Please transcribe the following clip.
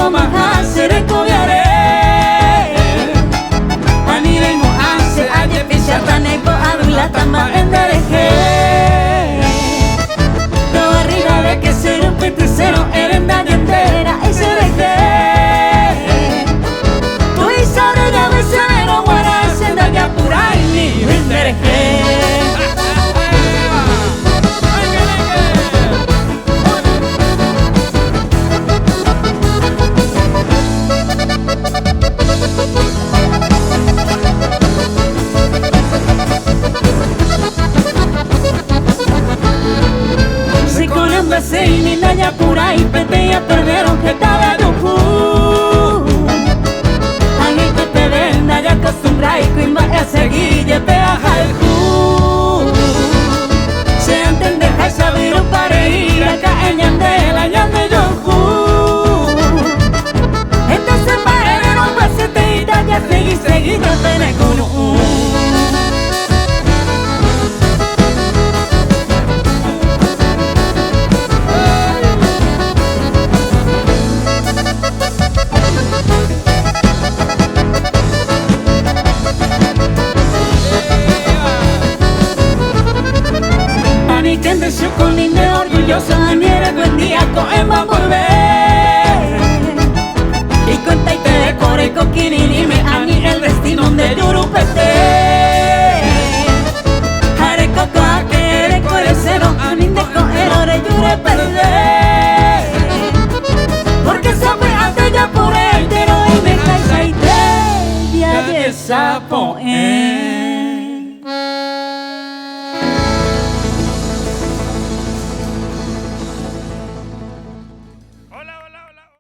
maha sere koyare Panire mo ase aje pisata nebo adula tama endereje No arriba de que ser un peticero erenda de entera y se deje Tu isare ya besero guara senda ya pura y ni endereje Se ni naya pura y pete ya perdieron que estaba de ujú Ani que te ven naya acostumbra y que va a seguir ya te baja el ju Se entiende que saber un pare ir acá en Yandela Yande yo ju Entonces para ver un pasete y ya seguir no tener con Su colinde orgulloso maniera buen día coema volver y cuenta y te decore y coquini me ani el destino de Yurupete Hare coco a que eres corecero ani de coero de Yure perder porque sabe ante ya por el tero y me cae ya de sapo